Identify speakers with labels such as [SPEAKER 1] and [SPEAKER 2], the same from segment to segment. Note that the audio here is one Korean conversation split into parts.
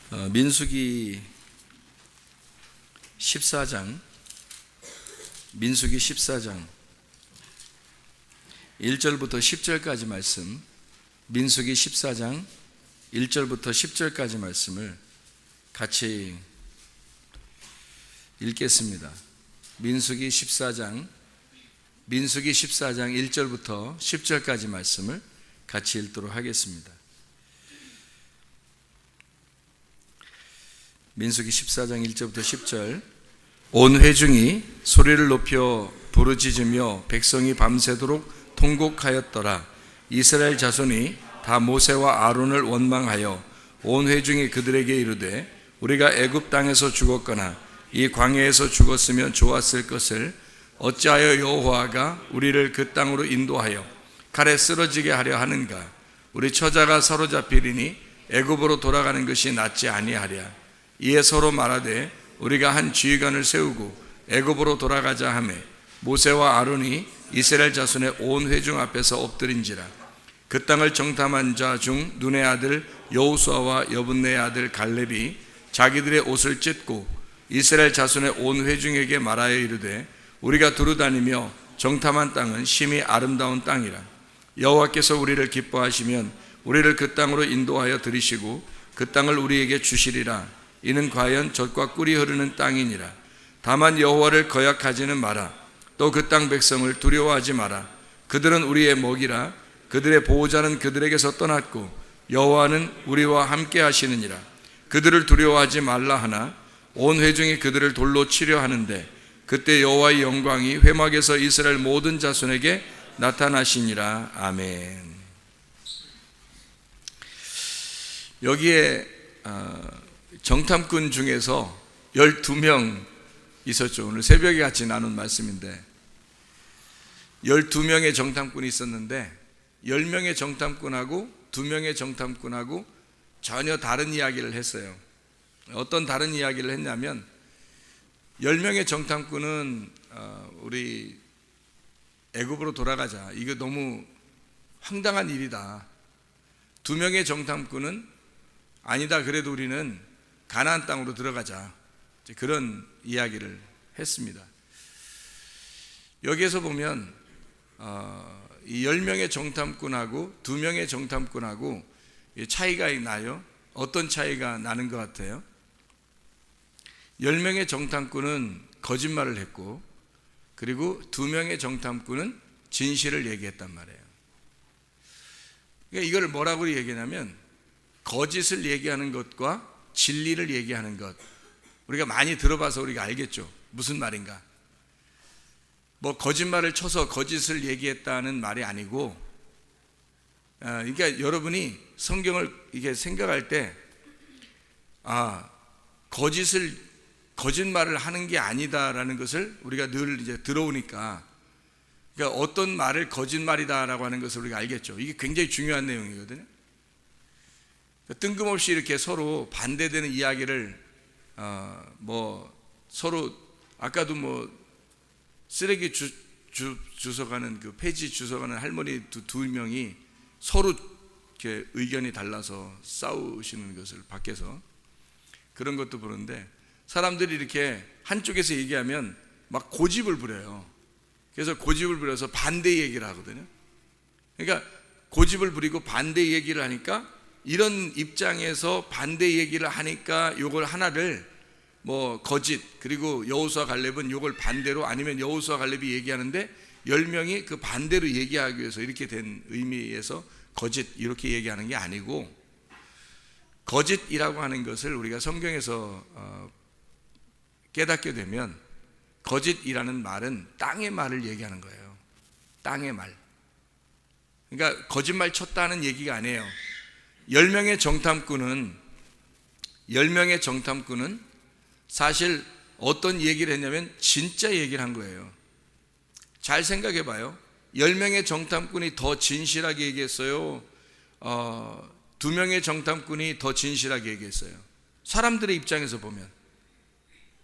[SPEAKER 1] 민수기 14장 1절부터 10절까지 말씀, 민수기 14장 1절부터 10절까지 말씀을 같이 읽겠습니다. 민수기 14장 1절부터 10절까지 말씀을 같이 읽도록 하겠습니다. 민수기 14장 1절부터 10절. 온 회중이 소리를 높여 부르짖으며 백성이 밤새도록 통곡하였더라. 이스라엘 자손이 다 모세와 아론을 원망하여 온 회중이 그들에게 이르되 우리가 애굽 땅에서 죽었거나 이 광야에서 죽었으면 좋았을 것을 어찌하여 여호와가 우리를 그 땅으로 인도하여 칼에 쓰러지게 하려 하는가? 우리 처자가 사로잡히리니 애굽으로 돌아가는 것이 낫지 아니하랴. 이에 서로 말하되 우리가 한 지휘관을 세우고 애굽으로 돌아가자 하매 모세와 아론이 이스라엘 자손의 온 회중 앞에서 엎드린지라. 그 땅을 정탐한 자 중 눈의 아들 여호수아와 여분네의 아들 갈렙이 자기들의 옷을 찢고 이스라엘 자손의 온 회중에게 말하여 이르되 우리가 두루다니며 정탐한 땅은 심히 아름다운 땅이라. 여호와께서 우리를 기뻐하시면 우리를 그 땅으로 인도하여 들이시고 그 땅을 우리에게 주시리라. 이는 과연 젖과 꿀이 흐르는 땅이니라. 다만 여호와를 거역하지는 마라. 또 그 땅 백성을 두려워하지 마라. 그들은 우리의 먹이라. 그들의 보호자는 그들에게서 떠났고 여호와는 우리와 함께 하시느니라. 그들을 두려워하지 말라 하나 온 회중이 그들을 돌로 치려 하는데 그때 여호와의 영광이 회막에서 이스라엘 모든 자손에게 나타나시니라. 아멘. 여기에 정탐꾼 중에서 12명 있었죠. 오늘 새벽에 같이 나눈 말씀인데 12명의 정탐꾼이 있었는데 10명의 정탐꾼하고 2명의 정탐꾼하고 전혀 다른 이야기를 했어요. 어떤 다른 이야기를 했냐면 10명의 정탐꾼은 우리 애굽으로 돌아가자, 이거 너무 황당한 일이다. 2명의 정탐꾼은 아니다, 그래도 우리는 가나안 땅으로 들어가자, 그런 이야기를 했습니다. 여기에서 보면 이 10명의 정탐꾼하고 2명의 정탐꾼하고 차이가 나요. 어떤 차이가 나는 것 같아요? 10명의 정탐꾼은 거짓말을 했고 그리고 2명의 정탐꾼은 진실을 얘기했단 말이에요. 그러니까 이걸 뭐라고 얘기하냐면 거짓을 얘기하는 것과 진리를 얘기하는 것, 우리가 많이 들어봐서 우리가 알겠죠. 무슨 말인가? 뭐 거짓말을 쳐서 거짓을 얘기했다는 말이 아니고, 그러니까 여러분이 성경을 이게 생각할 때 거짓말을 하는 게 아니다라는 것을 우리가 늘 이제 들어오니까, 그러니까 어떤 말을 거짓말이다라고 하는 것을 우리가 알겠죠. 이게 굉장히 중요한 내용이거든요. 뜬금없이 이렇게 서로 반대되는 이야기를 서로 아까도 쓰레기 주워가는 그 폐지 주워가는 할머니 두 명이 서로 이렇게 의견이 달라서 싸우시는 것을 밖에서 그런 것도 보는데, 사람들이 이렇게 한쪽에서 얘기하면 막 고집을 부려요. 그래서 고집을 부려서 반대 얘기를 하거든요. 그러니까 고집을 부리고 반대 얘기를 하니까, 이런 입장에서 반대 얘기를 하니까 요걸 하나를 거짓, 그리고 여호수아 갈렙은 요걸 반대로, 아니면 여호수아 갈렙이 얘기하는데 10명이 그 반대로 얘기하기 위해서 이렇게 된 의미에서 거짓 이렇게 얘기하는 게 아니고, 거짓이라고 하는 것을 우리가 성경에서 깨닫게 되면 거짓이라는 말은 땅의 말을 얘기하는 거예요. 땅의 말. 그러니까 거짓말 쳤다는 얘기가 아니에요. 10명의 정탐꾼은 사실 어떤 얘기를 했냐면 진짜 얘기를 한 거예요. 잘 생각해 봐요. 10명의 정탐꾼이 더 진실하게 얘기했어요? 2명의 정탐꾼이 더 진실하게 얘기했어요? 사람들의 입장에서 보면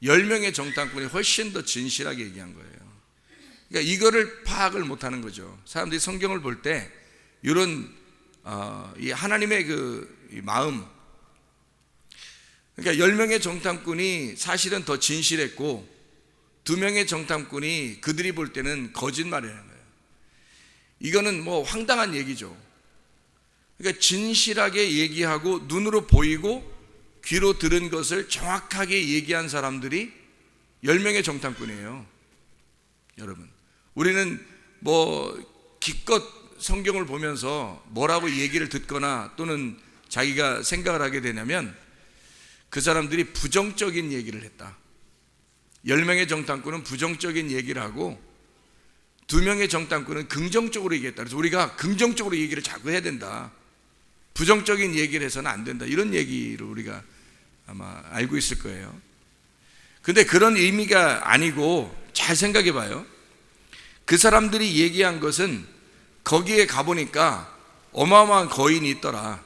[SPEAKER 1] 10명의 정탐꾼이 훨씬 더 진실하게 얘기한 거예요. 그러니까 이거를 파악을 못하는 거죠. 사람들이 성경을 볼 때 이런 이 하나님의 그 마음, 그러니까 10명의 정탐꾼이 사실은 더 진실했고 2명의 정탐꾼이 그들이 볼 때는 거짓말이라는 거예요. 이거는 뭐 황당한 얘기죠. 그러니까 진실하게 얘기하고 눈으로 보이고 귀로 들은 것을 정확하게 얘기한 사람들이 10명의 정탐꾼이에요. 여러분, 우리는 뭐 기껏 성경을 보면서 뭐라고 얘기를 듣거나 또는 자기가 생각을 하게 되냐면 그 사람들이 부정적인 얘기를 했다. 10명의 정탐꾼은 부정적인 얘기를 하고 2명의 정탐꾼은 긍정적으로 얘기했다. 그래서 우리가 긍정적으로 얘기를 자꾸 해야 된다. 부정적인 얘기를 해서는 안 된다. 이런 얘기를 우리가 아마 알고 있을 거예요. 근데 그런 의미가 아니고 잘 생각해 봐요. 그 사람들이 얘기한 것은 거기에 가보니까 어마어마한 거인이 있더라.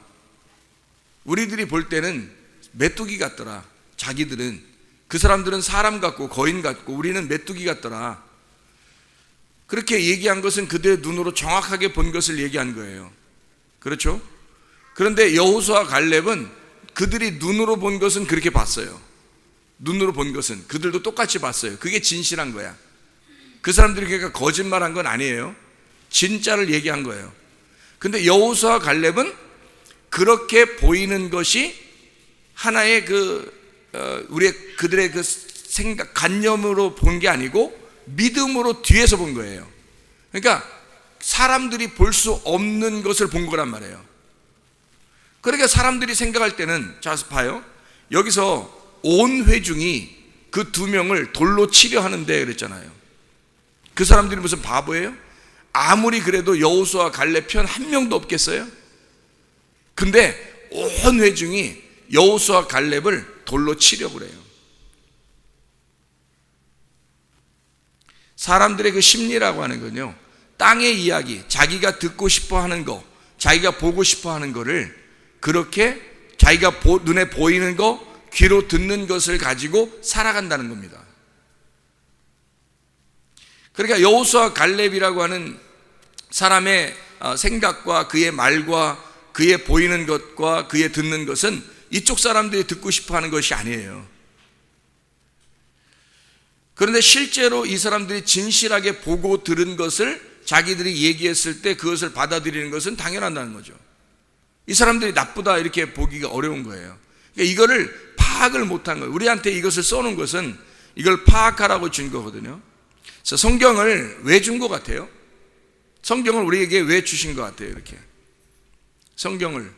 [SPEAKER 1] 우리들이 볼 때는 메뚜기 같더라. 자기들은, 그 사람들은 사람 같고 거인 같고 우리는 메뚜기 같더라. 그렇게 얘기한 것은 그들의 눈으로 정확하게 본 것을 얘기한 거예요. 그렇죠? 그런데 여호수아 갈렙은 그들이 눈으로 본 것은 그렇게 봤어요. 눈으로 본 것은 그들도 똑같이 봤어요. 그게 진실한 거야. 그 사람들이 그러니까 거짓말한 건 아니에요. 진짜를 얘기한 거예요. 근데 여호수아 갈렙은 그렇게 보이는 것이 하나의 그들의 그 생각, 관념으로 본 게 아니고 믿음으로 뒤에서 본 거예요. 그러니까 사람들이 볼 수 없는 것을 본 거란 말이에요. 그러니까 사람들이 생각할 때는, 자 봐요, 여기서 온 회중이 그 2명을 돌로 치려 하는데 그랬잖아요. 그 사람들이 무슨 바보예요? 아무리 그래도 여호수아 갈렙 편 한 명도 없겠어요? 근데 온 회중이 여호수아 갈렙을 돌로 치려고 그래요. 사람들의 그 심리라고 하는 건요, 땅의 이야기, 자기가 듣고 싶어 하는 거, 자기가 보고 싶어 하는 거를 그렇게 자기가 눈에 보이는 거, 귀로 듣는 것을 가지고 살아간다는 겁니다. 그러니까 여호수아 갈렙이라고 하는 사람의 생각과 그의 말과 그의 보이는 것과 그의 듣는 것은 이쪽 사람들이 듣고 싶어 하는 것이 아니에요. 그런데 실제로 이 사람들이 진실하게 보고 들은 것을 자기들이 얘기했을 때 그것을 받아들이는 것은 당연하다는 거죠. 이 사람들이 나쁘다 이렇게 보기가 어려운 거예요. 그러니까 이거를 파악을 못한 거예요. 우리한테 이것을 써놓은 것은 이걸 파악하라고 준 거거든요. 그래서 성경을 왜 준 것 같아요? 성경을 우리에게 왜 주신 것 같아요? 이렇게 성경을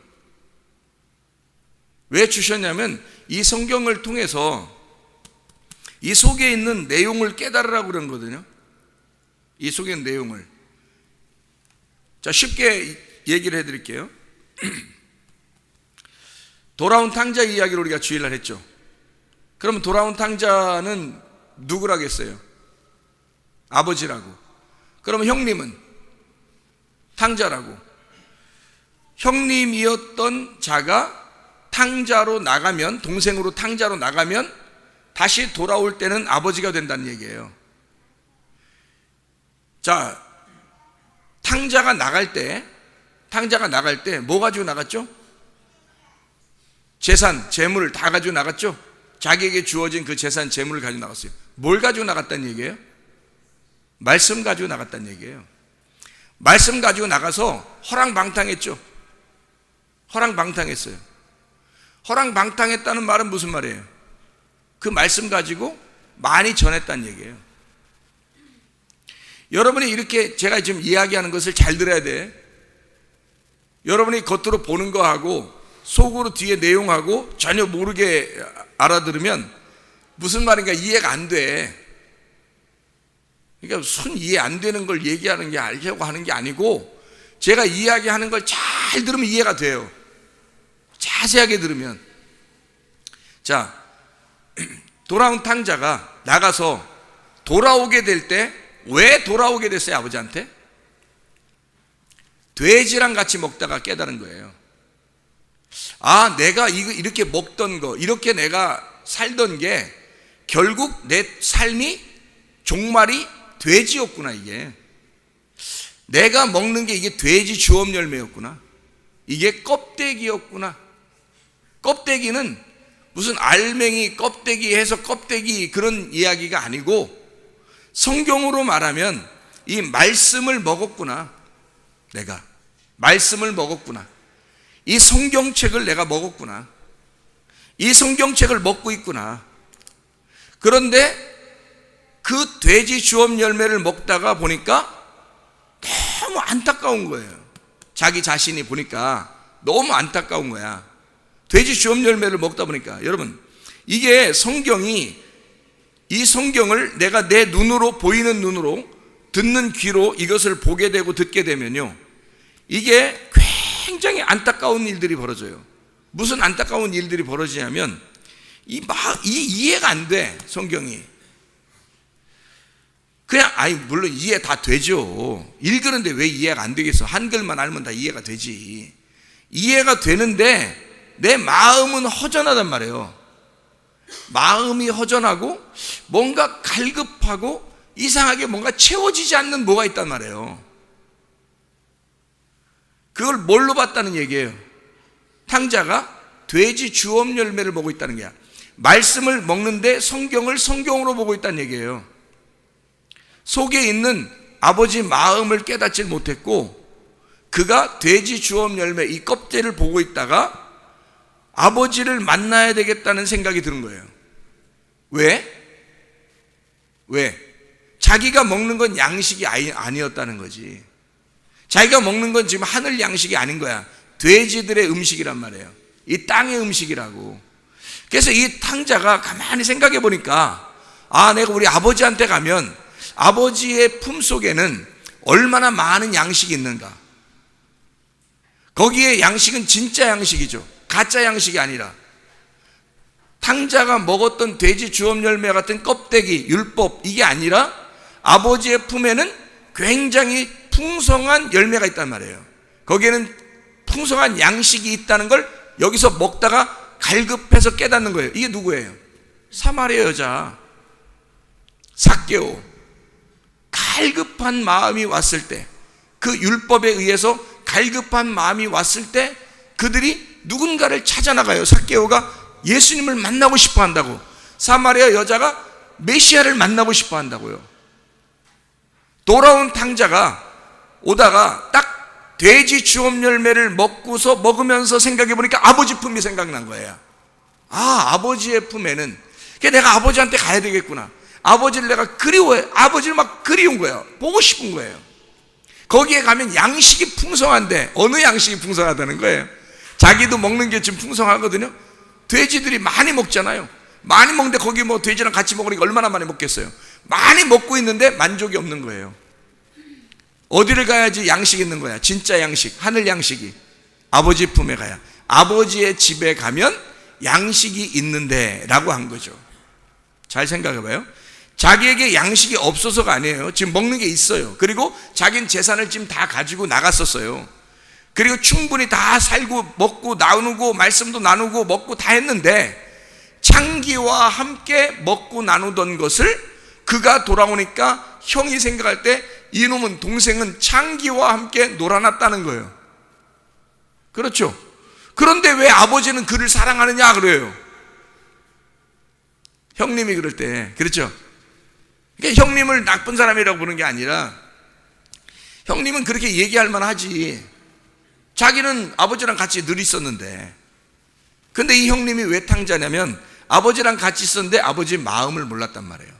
[SPEAKER 1] 왜 주셨냐면 이 성경을 통해서 이 속에 있는 내용을 깨달으라고 그런 거거든요. 이 속에 있는 내용을. 자, 쉽게 얘기를 해드릴게요. 돌아온 탕자 이야기를 우리가 주일날 했죠. 그러면 돌아온 탕자는 누구라겠어요? 아버지라고. 그러면 형님은 탕자라고. 형님이었던 자가 탕자로 나가면, 동생으로 탕자로 나가면 다시 돌아올 때는 아버지가 된다는 얘기예요. 자, 탕자가 나갈 때 뭐 가지고 나갔죠? 재산, 재물을 다 가지고 나갔죠? 자기에게 주어진 그 재산, 재물을 가지고 나갔어요. 뭘 가지고 나갔다는 얘기예요? 말씀 가지고 나갔다는 얘기예요. 말씀 가지고 나가서 허랑방탕했죠. 허랑방탕했어요. 허랑방탕했다는 말은 무슨 말이에요? 그 말씀 가지고 많이 전했다는 얘기예요. 여러분이 이렇게 제가 지금 이야기하는 것을 잘 들어야 돼. 여러분이 겉으로 보는 거하고 속으로 뒤에 내용하고 전혀 모르게 알아들으면 무슨 말인가 이해가 안 돼. 그러니까 순 이해 안 되는 걸 얘기하는 게 알려고 하는 게 아니고 제가 이야기하는 걸 잘 들으면 이해가 돼요. 자세하게 들으면. 자, 돌아온 탕자가 나가서 돌아오게 될 때 왜 돌아오게 됐어요? 아버지한테? 돼지랑 같이 먹다가 깨달은 거예요. 아, 내가 이렇게 먹던 거, 이렇게 내가 살던 게 결국 내 삶이 종말이 돼지였구나. 이게 내가 먹는 게 이게 돼지 주업 열매였구나. 이게 껍데기였구나. 껍데기는 무슨 알맹이 껍데기 해서 껍데기 그런 이야기가 아니고, 성경으로 말하면 이 말씀을 먹었구나. 내가 말씀을 먹었구나. 이 성경책을 내가 먹었구나. 이 성경책을 먹고 있구나. 그런데 그 돼지 주업 열매를 먹다가 보니까 너무 안타까운 거예요. 자기 자신이 보니까 너무 안타까운 거야. 돼지 주업 열매를 먹다 보니까. 여러분, 이게 성경이, 이 성경을 내가 내 눈으로, 보이는 눈으로, 듣는 귀로 이것을 보게 되고 듣게 되면요, 이게 굉장히 안타까운 일들이 벌어져요. 무슨 안타까운 일들이 벌어지냐면, 이해가 안 돼, 성경이. 그냥, 물론 이해 다 되죠. 읽으는데 왜 이해가 안 되겠어? 한글만 알면 다 이해가 되지. 이해가 되는데 내 마음은 허전하단 말이에요. 마음이 허전하고 뭔가 갈급하고 이상하게 뭔가 채워지지 않는 뭐가 있단 말이에요. 그걸 뭘로 봤다는 얘기예요? 탕자가 돼지 주업 열매를 보고 있다는 거야. 말씀을 먹는데 성경을 성경으로 보고 있다는 얘기예요. 속에 있는 아버지 마음을 깨닫지 못했고, 그가 돼지 주업 열매 이 껍질을 보고 있다가 아버지를 만나야 되겠다는 생각이 드는 거예요. 왜? 자기가 먹는 건 양식이 아니었다는 거지. 자기가 먹는 건 지금 하늘 양식이 아닌 거야. 돼지들의 음식이란 말이에요. 이 땅의 음식이라고. 그래서 이 탕자가 가만히 생각해 보니까, 내가 우리 아버지한테 가면 아버지의 품속에는 얼마나 많은 양식이 있는가. 거기에 양식은 진짜 양식이죠. 가짜 양식이 아니라. 탕자가 먹었던 돼지 주업 열매 같은 껍데기, 율법, 이게 아니라 아버지의 품에는 굉장히 풍성한 열매가 있단 말이에요. 거기에는 풍성한 양식이 있다는 걸 여기서 먹다가 갈급해서 깨닫는 거예요. 이게 누구예요? 사마리아 여자 삭개오. 갈급한 마음이 왔을 때, 그 율법에 의해서 갈급한 마음이 왔을 때 그들이 누군가를 찾아 나가요. 삭개오가 예수님을 만나고 싶어 한다고. 사마리아 여자가 메시아를 만나고 싶어 한다고요. 돌아온 탕자가 오다가 딱 돼지 주업 열매를 먹으면서 생각해 보니까 아버지 품이 생각난 거예요. 아버지의 품에는, 내가 아버지한테 가야 되겠구나. 아버지를 내가 그리워해. 아버지를 막 그리운 거예요. 보고 싶은 거예요. 거기에 가면 양식이 풍성한데, 어느 양식이 풍성하다는 거예요? 자기도 먹는 게 지금 풍성하거든요. 돼지들이 많이 먹잖아요. 많이 먹는데 거기 뭐 돼지랑 같이 먹으니까 얼마나 많이 먹겠어요. 많이 먹고 있는데 만족이 없는 거예요. 어디를 가야지 양식이 있는 거야? 진짜 양식, 하늘 양식이. 아버지 품에 가야. 아버지의 집에 가면 양식이 있는데 라고 한 거죠. 잘 생각해 봐요. 자기에게 양식이 없어서가 아니에요. 지금 먹는 게 있어요. 그리고 자기는 재산을 지금 다 가지고 나갔었어요. 그리고 충분히 다 살고 먹고 나누고 말씀도 나누고 먹고 다 했는데, 창기와 함께 먹고 나누던 것을 그가 돌아오니까 형이 생각할 때 이놈은, 동생은 창기와 함께 놀아났다는 거예요. 그렇죠? 그런데 왜 아버지는 그를 사랑하느냐 그래요. 형님이 그럴 때. 그렇죠? 그러니까 형님을 나쁜 사람이라고 보는 게 아니라, 형님은 그렇게 얘기할 만하지. 자기는 아버지랑 같이 늘 있었는데. 근데 이 형님이 왜 탕자냐면, 아버지랑 같이 있었는데 아버지의 마음을 몰랐단 말이에요.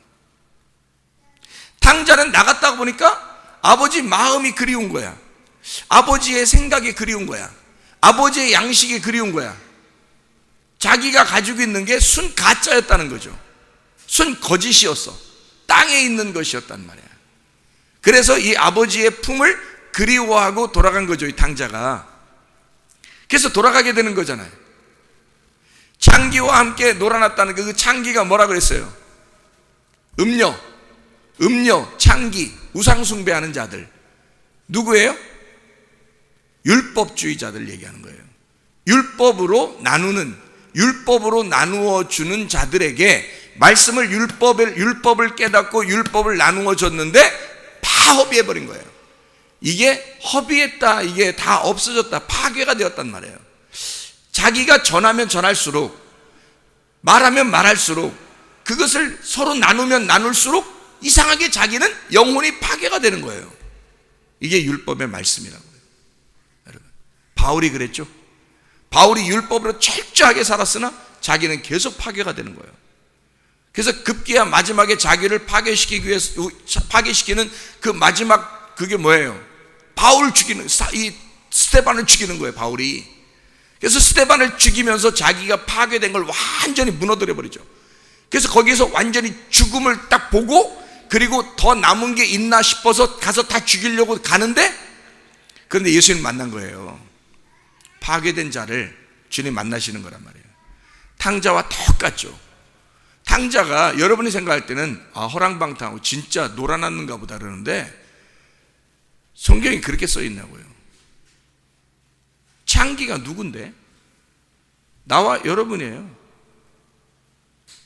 [SPEAKER 1] 탕자는 나갔다가 보니까 아버지 마음이 그리운 거야. 아버지의 생각이 그리운 거야. 아버지의 양식이 그리운 거야. 자기가 가지고 있는 게 순 가짜였다는 거죠. 순 거짓이었어. 땅에 있는 것이었단 말이야. 그래서 이 아버지의 품을 그리워하고 돌아간 거죠, 이 탕자가. 그래서 돌아가게 되는 거잖아요. 창기와 함께 놀아났다는 그 창기가 뭐라 그랬어요? 음녀, 창기, 우상숭배하는 자들. 누구예요? 율법주의자들 얘기하는 거예요. 율법으로 나누어 주는 자들에게 말씀을, 율법을 깨닫고 율법을 나누어 줬는데 다 허비해버린 거예요. 이게 허비했다, 이게 다 없어졌다, 파괴가 되었단 말이에요. 자기가 전하면 전할수록 말하면 말할수록, 그것을 서로 나누면 나눌수록 이상하게 자기는 영혼이 파괴가 되는 거예요. 이게 율법의 말씀이라고요. 여러분, 바울이 그랬죠. 바울이 율법으로 철저하게 살았으나 자기는 계속 파괴가 되는 거예요. 그래서 급기야 마지막에 자기를 파괴시키기 위해서, 파괴시키는 그 마지막 그게 뭐예요? 바울을 죽이는, 이 스데반을 죽이는 거예요, 바울이. 그래서 스데반을 죽이면서 자기가 파괴된 걸 완전히 무너뜨려 버리죠. 그래서 거기에서 완전히 죽음을 딱 보고, 그리고 더 남은 게 있나 싶어서 가서 다 죽이려고 가는데, 그런데 예수님 만난 거예요. 파괴된 자를 주님 만나시는 거란 말이에요. 탕자와 똑같죠. 탕자가 여러분이 생각할 때는 허랑방탕하고 진짜 놀아났는가 보다 그러는데, 성경이 그렇게 써 있나고요. 창기가 누군데? 나와 여러분이에요.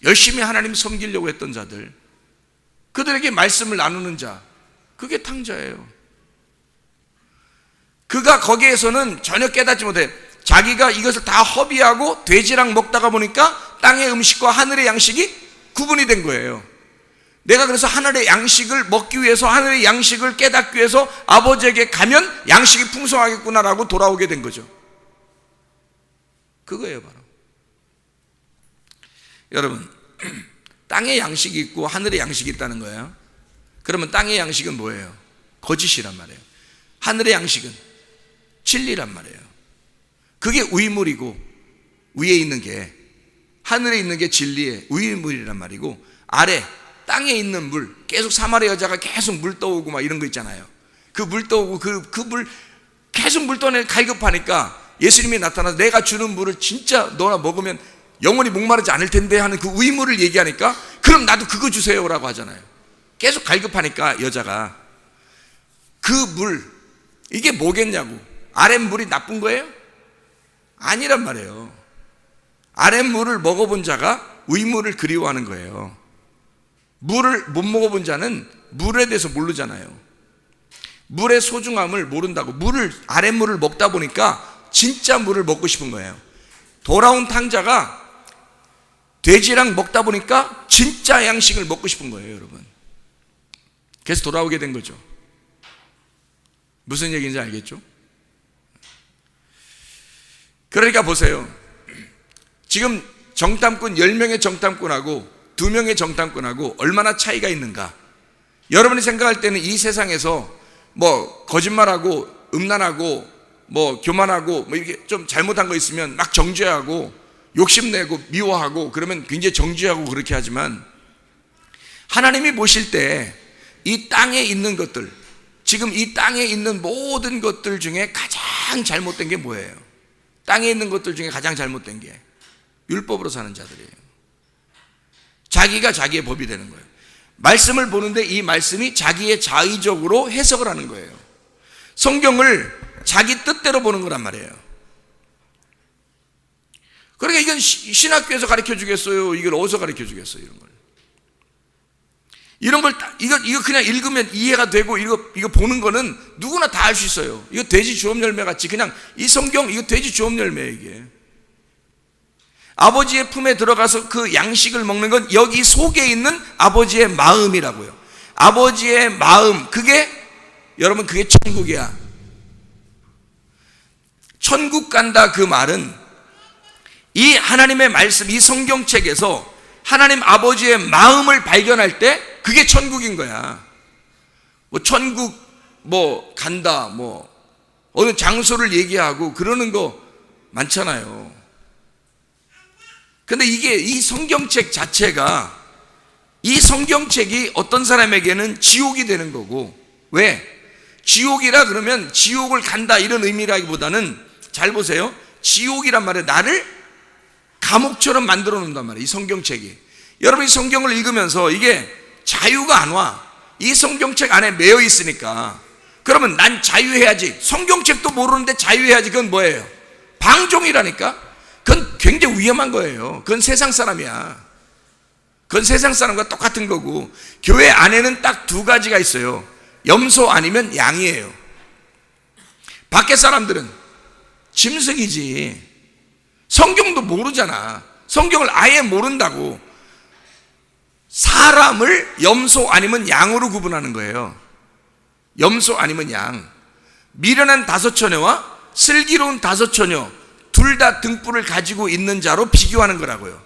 [SPEAKER 1] 열심히 하나님 섬기려고 했던 자들, 그들에게 말씀을 나누는 자, 그게 탕자예요. 그가 거기에서는 전혀 깨닫지 못해. 자기가 이것을 다 허비하고 돼지랑 먹다가 보니까 땅의 음식과 하늘의 양식이 구분이 된 거예요. 내가 그래서 하늘의 양식을 먹기 위해서, 하늘의 양식을 깨닫기 위해서 아버지에게 가면 양식이 풍성하겠구나라고 돌아오게 된 거죠. 그거예요, 바로. 여러분, 땅의 양식이 있고 하늘의 양식이 있다는 거예요. 그러면 땅의 양식은 뭐예요? 거짓이란 말이에요. 하늘의 양식은 진리란 말이에요. 그게 우물이고, 위에 있는 게, 하늘에 있는 게 진리의 우물이란 말이고, 아래 땅에 있는 물, 계속 사마리아 여자가 계속 물 떠오고 막 이런 거 있잖아요. 그 물 떠오고 그 물 계속 물 떠내 갈급하니까 예수님이 나타나서 내가 주는 물을 진짜 너나 먹으면 영원히 목마르지 않을 텐데 하는 그 의무를 얘기하니까, 그럼 나도 그거 주세요라고 하잖아요. 계속 갈급하니까 여자가 그 물, 이게 뭐겠냐고. 아랫물이 나쁜 거예요? 아니란 말이에요. 아랫물을 먹어본 자가 의물을 그리워하는 거예요. 물을 못 먹어본 자는 물에 대해서 모르잖아요. 물의 소중함을 모른다고. 아랫물을 먹다 보니까 진짜 물을 먹고 싶은 거예요. 돌아온 탕자가 돼지랑 먹다 보니까 진짜 양식을 먹고 싶은 거예요, 여러분. 그래서 돌아오게 된 거죠. 무슨 얘기인지 알겠죠? 그러니까 보세요. 지금 정탐꾼 10명의 정탐꾼하고 2명의 정탐꾼하고 얼마나 차이가 있는가. 여러분이 생각할 때는 이 세상에서 뭐 거짓말하고 음란하고 뭐 교만하고 뭐 이렇게 좀 잘못한 거 있으면 막 정죄하고 욕심내고 미워하고 그러면 굉장히 정죄하고 그렇게 하지만, 하나님이 보실 때 이 땅에 있는 것들, 지금 이 땅에 있는 모든 것들 중에 가장 잘못된 게 뭐예요? 땅에 있는 것들 중에 가장 잘못된 게 율법으로 사는 자들이에요. 자기가 자기의 법이 되는 거예요. 말씀을 보는데 이 말씀이 자기의 자의적으로 해석을 하는 거예요. 성경을 자기 뜻대로 보는 거란 말이에요. 그러니까 이건 신학교에서 가르쳐 주겠어요? 이걸 어디서 가르쳐 주겠어요? 이런 걸 이거 그냥 읽으면 이해가 되고, 이거 보는 거는 누구나 다 알 수 있어요. 이거 돼지 주업 열매 같이 그냥 이 성경 이거 돼지 주업 열매. 이게 아버지의 품에 들어가서 그 양식을 먹는 건 여기 속에 있는 아버지의 마음이라고요. 아버지의 마음, 그게 여러분 그게 천국이야. 천국 간다 그 말은 이 하나님의 말씀, 이 성경책에서 하나님 아버지의 마음을 발견할 때 그게 천국인 거야. 뭐 천국 뭐 간다, 뭐 어느 장소를 얘기하고 그러는 거 많잖아요. 근데 이게 이 성경책 자체가, 이 성경책이 어떤 사람에게는 지옥이 되는 거고, 왜? 지옥이라 그러면 지옥을 간다 이런 의미라기보다는, 잘 보세요. 지옥이란 말에 나를 감옥처럼 만들어 놓는단 말이에요, 이 성경책이. 여러분이 성경을 읽으면서 이게 자유가 안 와. 이 성경책 안에 매여 있으니까. 그러면 난 자유해야지. 성경책도 모르는데 자유해야지. 그건 뭐예요? 방종이라니까. 그건 굉장히 위험한 거예요. 그건 세상 사람이야. 그건 세상 사람과 똑같은 거고, 교회 안에는 딱 2가지가 있어요. 염소 아니면 양이에요. 밖에 사람들은 짐승이지. 성경도 모르잖아. 성경을 아예 모른다고. 사람을 염소 아니면 양으로 구분하는 거예요. 염소 아니면 양. 미련한 다섯 처녀와 슬기로운 다섯 처녀 둘 다 등불을 가지고 있는 자로 비교하는 거라고요.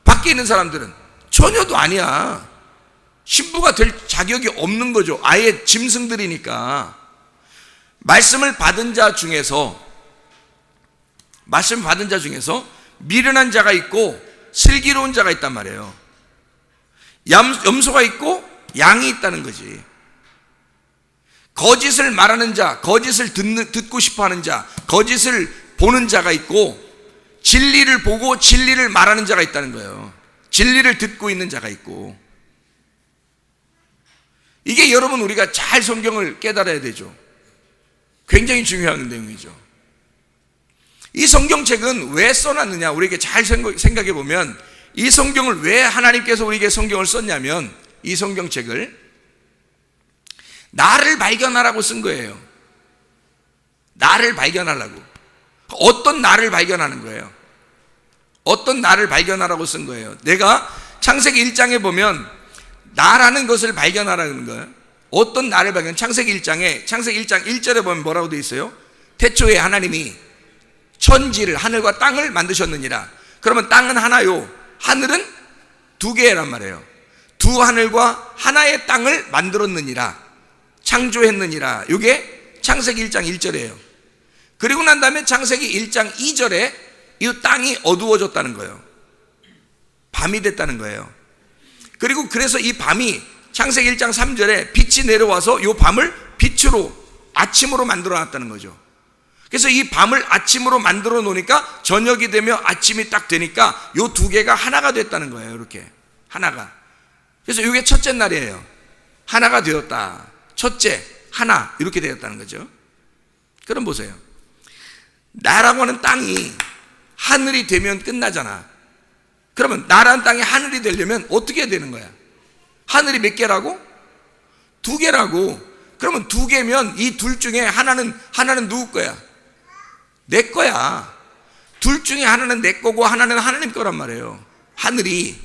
[SPEAKER 1] 밖에 있는 사람들은 처녀도 아니야. 신부가 될 자격이 없는 거죠. 아예 짐승들이니까. 말씀을 받은 자 중에서 미련한 자가 있고 슬기로운 자가 있단 말이에요. 염소가 있고 양이 있다는 거지. 거짓을 말하는 자, 거짓을 듣고 싶어 하는 자, 거짓을 보는 자가 있고 진리를 보고 진리를 말하는 자가 있다는 거예요. 진리를 듣고 있는 자가 있고. 이게 여러분 우리가 잘 성경을 깨달아야 되죠. 굉장히 중요한 내용이죠. 이 성경책은 왜 써놨느냐, 우리에게 잘 생각해 보면 이 성경을 왜 하나님께서 우리에게 성경을 썼냐면, 이 성경책을 나를 발견하라고 쓴 거예요. 나를 발견하라고. 어떤 나를 발견하는 거예요? 어떤 나를 발견하라고 쓴 거예요? 내가 창세기 1장에 보면 나라는 것을 발견하라는 거예요. 어떤 나를 발견? 창세기 1장 1절에 보면 뭐라고 되어 있어요? 태초에 하나님이 천지를, 하늘과 땅을 만드셨느니라. 그러면 땅은 하나요, 하늘은 두 개란 말이에요. 두 하늘과 하나의 땅을 만들었느니라, 창조했느니라. 이게 창세기 1장 1절이에요. 그리고 난 다음에 창세기 1장 2절에 이 땅이 어두워졌다는 거예요. 밤이 됐다는 거예요. 그리고 그래서 이 밤이 창세기 1장 3절에 빛이 내려와서 이 밤을 빛으로, 아침으로 만들어 놨다는 거죠. 그래서 이 밤을 아침으로 만들어 놓으니까 저녁이 되며 아침이 딱 되니까 이 두 개가 하나가 됐다는 거예요. 이렇게 하나가. 그래서 이게 첫째 날이에요. 하나가 되었다. 첫째, 하나, 이렇게 되었다는 거죠. 그럼 보세요. 나라고 하는 땅이 하늘이 되면 끝나잖아. 그러면 나라는 땅이 하늘이 되려면 어떻게 해야 되는 거야? 하늘이 몇 개라고? 두 개라고. 그러면 두 개면 이 둘 중에 하나는 누구 거야? 내 거야. 둘 중에 하나는 내 거고 하나는 하나님 거란 말이에요. 하늘이.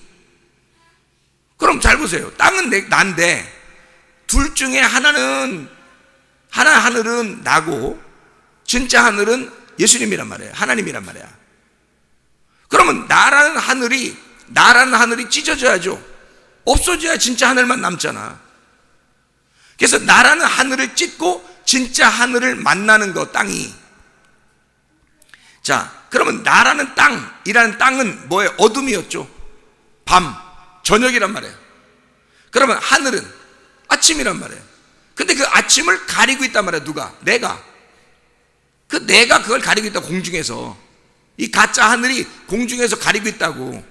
[SPEAKER 1] 그럼 잘 보세요. 땅은 난데 둘 중에 하나는, 하늘은 나고 진짜 하늘은 예수님이란 말이에요. 하나님이란 말이야. 그러면 나라는 하늘이 찢어져야죠. 없어져야 진짜 하늘만 남잖아. 그래서 나라는 하늘을 찢고 진짜 하늘을 만나는 거, 땅이. 자, 그러면 나라는 땅이라는 땅은 뭐예요? 어둠이었죠. 밤, 저녁이란 말이에요. 그러면 하늘은 아침이란 말이에요. 근데 그 아침을 가리고 있단 말이에요. 누가? 내가. 내가 그걸 가리고 있다, 공중에서. 이 가짜 하늘이 공중에서 가리고 있다고.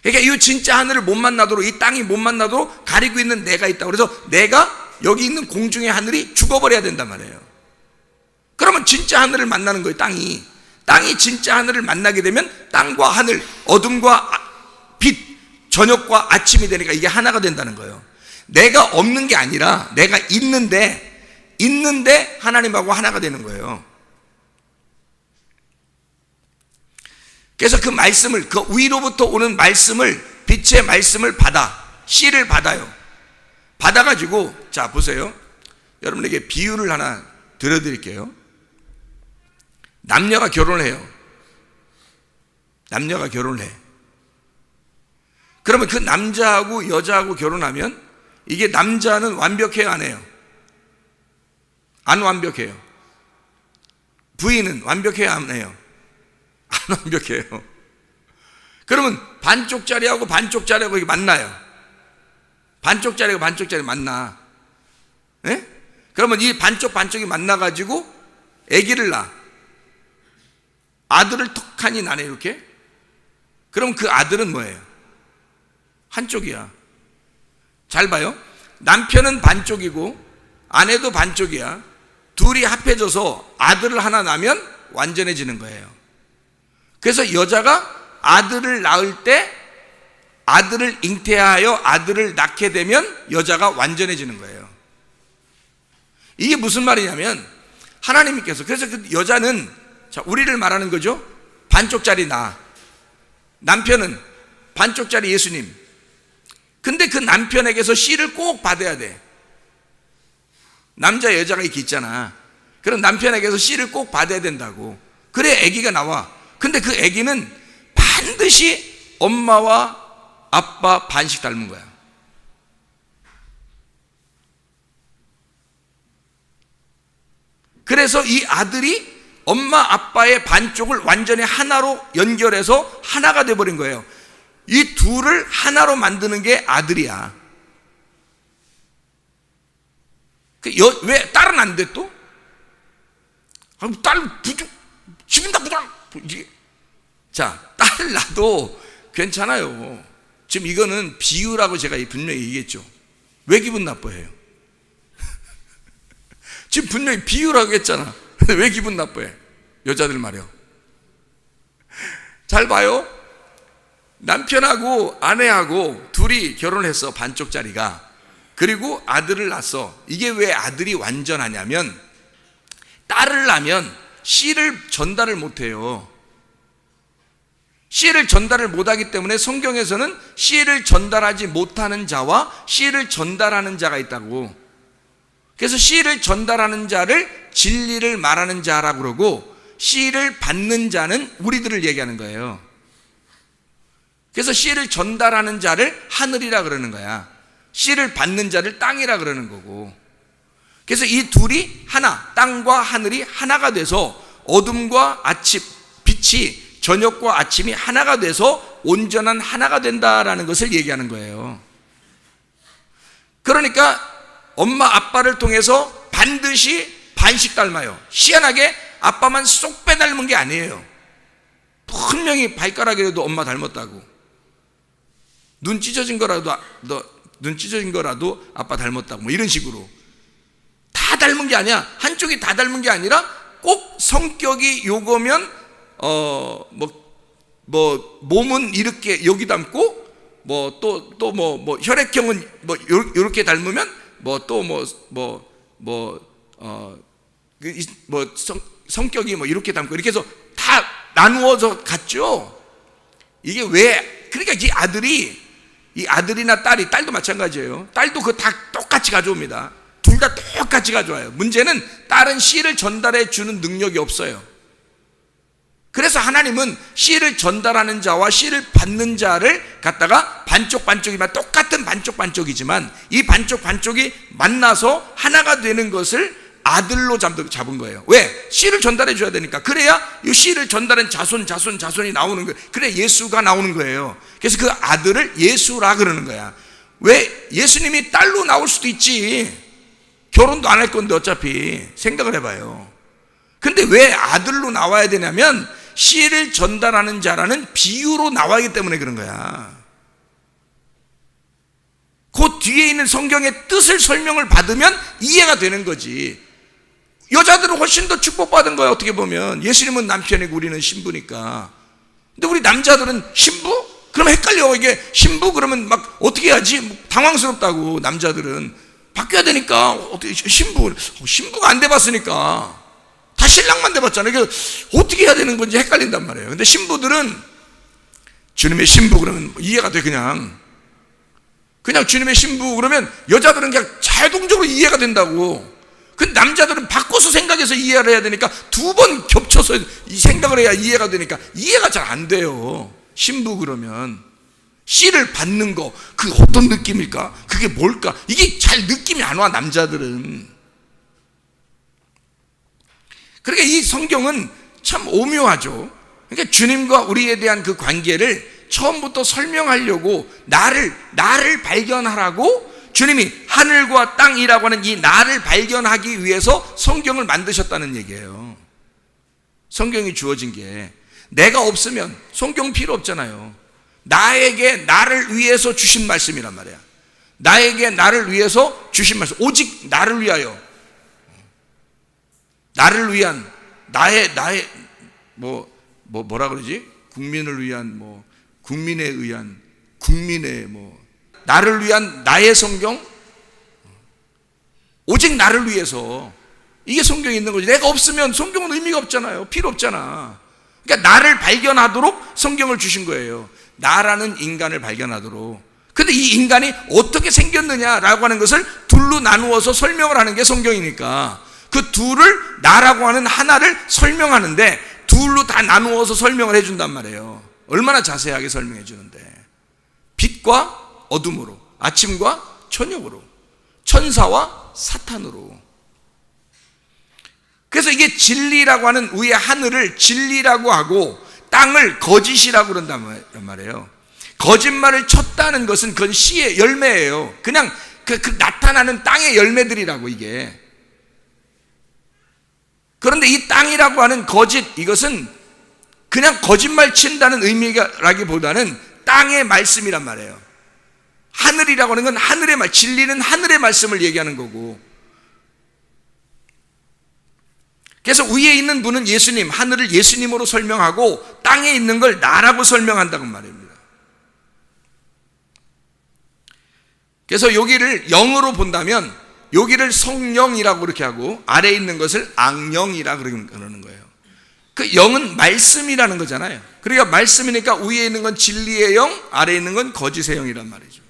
[SPEAKER 1] 그러니까 이 진짜 하늘을 못 만나도록, 이 땅이 못 만나도록 가리고 있는 내가 있다고. 그래서 내가 여기 있는 공중의 하늘이 죽어버려야 된단 말이에요. 그러면 진짜 하늘을 만나는 거예요. 땅이 진짜 하늘을 만나게 되면 땅과 하늘, 어둠과 빛, 저녁과 아침이 되니까 이게 하나가 된다는 거예요. 내가 없는 게 아니라 내가 있는데 하나님하고 하나가 되는 거예요. 그래서 그 말씀을, 그 위로부터 오는 말씀을, 빛의 말씀을 씨를 받아요. 받아가지고, 자, 보세요. 여러분에게 비유를 하나 들려드릴게요. 남녀가 결혼을 해요. 남녀가 결혼을 해. 그러면 그 남자하고 여자하고 결혼하면 이게 남자는 완벽해요, 안 해요? 안 완벽해요. 부인은 완벽해요, 안 해요? 안 완벽해요. 그러면 반쪽짜리하고 반쪽짜리하고 이게 만나요. 반쪽짜리하고 반쪽짜리 만나. 예? 그러면 이 반쪽이 만나가지고 아기를 낳아. 아들을 턱하니 나네, 이렇게. 그럼 그 아들은 뭐예요? 한쪽이야. 잘 봐요. 남편은 반쪽이고 아내도 반쪽이야. 둘이 합해져서 아들을 하나 낳으면 완전해지는 거예요. 그래서 여자가 아들을 낳을 때 아들을 잉태하여 아들을 낳게 되면 여자가 완전해지는 거예요. 이게 무슨 말이냐면 하나님께서, 그래서 그 여자는, 자, 우리를 말하는 거죠. 반쪽짜리 나. 남편은 반쪽짜리 예수님. 근데 그 남편에게서 씨를 꼭 받아야 돼. 남자 여자가 이렇게 있잖아. 그럼 남편에게서 씨를 꼭 받아야 된다고. 그래 아기가 나와. 근데 그 아기는 반드시 엄마와 아빠 반씩 닮은 거야. 그래서 이 아들이 엄마 아빠의 반쪽을 완전히 하나로 연결해서 하나가 돼버린 거예요. 이 둘을 하나로 만드는 게 아들이야. 왜 딸은 안 돼 또? 딸 부족, 죽인다 부족. 자, 딸 낳아도 괜찮아요. 지금 이거는 비유라고 제가 분명히 얘기했죠. 왜 기분 나빠해요? 지금 분명히 비유라고 했잖아. 왜 기분 나빠해? 여자들 말이요. 잘 봐요. 남편하고 아내하고 둘이 결혼을 했어. 반쪽짜리가. 그리고 아들을 낳았어. 이게 왜 아들이 완전하냐면 딸을 낳으면 씨를 전달을 못해요. 씨를 전달을 못하기 때문에 성경에서는 씨를 전달하지 못하는 자와 씨를 전달하는 자가 있다고. 그래서 씨를 전달하는 자를 진리를 말하는 자라고 그러고, 씨를 받는 자는 우리들을 얘기하는 거예요. 그래서 씨를 전달하는 자를 하늘이라 그러는 거야. 씨를 받는 자를 땅이라 그러는 거고. 그래서 이 둘이 하나, 땅과 하늘이 하나가 돼서 어둠과 아침, 빛이 저녁과 아침이 하나가 돼서 온전한 하나가 된다라는 것을 얘기하는 거예요. 그러니까 엄마 아빠를 통해서 반드시 반씩 닮아요. 희한하게 아빠만 쏙 빼닮은 게 아니에요. 분명히 발가락이라도 엄마 닮았다고. 눈 찢어진 거라도 아빠 닮았다고, 뭐 이런 식으로. 다 닮은 게 아니야. 한쪽이 다 닮은 게 아니라 꼭 성격이 요거면 몸은 이렇게 여기 닮고, 혈액형은 요렇게 닮으면 성격이 이렇게 닮고, 이렇게 해서 다 나누어서 갔죠. 이게 왜? 그러니까 이 아들이나 딸도 마찬가지예요. 딸도 그거 다 똑같이 가져옵니다. 둘 다 똑같이 가져와요. 문제는 딸은 씨를 전달해 주는 능력이 없어요. 그래서 하나님은 씨를 전달하는 자와 씨를 받는 자를 갖다가 반쪽이지만, 똑같은 반쪽이지만 이 반쪽이 만나서 하나가 되는 것을 아들로 잡은 거예요. 왜? 씨를 전달해 줘야 되니까. 그래야 이 씨를 전달한 자손이 나오는 거예요. 그래 예수가 나오는 거예요. 그래서 그 아들을 예수라 그러는 거야. 왜? 예수님이 딸로 나올 수도 있지. 결혼도 안 할 건데 어차피. 생각을 해봐요. 근데 왜 아들로 나와야 되냐면 씨를 전달하는 자라는 비유로 나와야 하기 때문에 그런 거야. 그 뒤에 있는 성경의 뜻을 설명을 받으면 이해가 되는 거지. 여자들은 훨씬 더 축복받은 거야. 어떻게 보면 예수님은 남편이고 우리는 신부니까. 근데 우리 남자들은 신부? 그러면 헷갈려. 이게 신부 그러면 막 어떻게 해야지? 당황스럽다고. 남자들은 바뀌어야 되니까. 어떻게 신부가 안 돼봤으니까 다 신랑만 돼봤잖아요. 그래서 어떻게 해야 되는 건지 헷갈린단 말이에요. 근데 신부들은 주님의 신부 그러면 이해가 돼. 그냥 주님의 신부 그러면 여자들은 그냥 자동적으로 이해가 된다고. 근데 남자들은 바꿔서 생각해서 이해를 해야 되니까 두 번 겹쳐서 이 생각을 해야 이해가 되니까 이해가 잘 안 돼요. 신부 그러면 씨를 받는 거, 그 어떤 느낌일까? 그게 뭘까? 이게 잘 느낌이 안 와, 남자들은. 그러니까 이 성경은 참 오묘하죠. 그러니까 주님과 우리에 대한 그 관계를 처음부터 설명하려고 나를 발견하라고 주님이 하늘과 땅이라고 하는 이 나를 발견하기 위해서 성경을 만드셨다는 얘기예요. 성경이 주어진 게 내가 없으면 성경 필요 없잖아요. 나에게 나를 위해서 주신 말씀이란 말이야. 나에게 나를 위해서 주신 말씀, 오직 나를 위하여, 나를 위한 나의 뭐라 그러지? 국민을 위한 국민에 의한 국민의 나를 위한 나의 성경, 오직 나를 위해서, 이게 성경에 있는 거지. 내가 없으면 성경은 의미가 없잖아요. 필요 없잖아. 그러니까 나를 발견하도록 성경을 주신 거예요. 나라는 인간을 발견하도록. 근데 이 인간이 어떻게 생겼느냐라고 하는 것을 둘로 나누어서 설명을 하는 게 성경이니까 그 둘을 나라고 하는 하나를 설명하는데 둘로 다 나누어서 설명을 해준단 말이에요. 얼마나 자세하게 설명해 주는데. 빛과 어둠으로, 아침과 저녁으로, 천사와 사탄으로. 그래서 이게 진리라고 하는 위의 하늘을 진리라고 하고 땅을 거짓이라고 그런단 말이에요. 거짓말을 쳤다는 것은 그건 씨의 열매예요. 그냥 그 나타나는 땅의 열매들이라고 이게. 그런데 이 땅이라고 하는 거짓, 이것은 그냥 거짓말 친다는 의미라기보다는 땅의 말씀이란 말이에요. 하늘이라고 하는 건 하늘의 말, 진리는 하늘의 말씀을 얘기하는 거고. 그래서 위에 있는 분은 예수님, 하늘을 예수님으로 설명하고 땅에 있는 걸 나라고 설명한다고 말입니다. 그래서 여기를 영으로 본다면 여기를 성령이라고 그렇게 하고 아래에 있는 것을 악령이라고 그러는 거예요. 그 영은 말씀이라는 거잖아요. 그러니까 말씀이니까 위에 있는 건 진리의 영, 아래에 있는 건 거짓의 영이란 말이죠.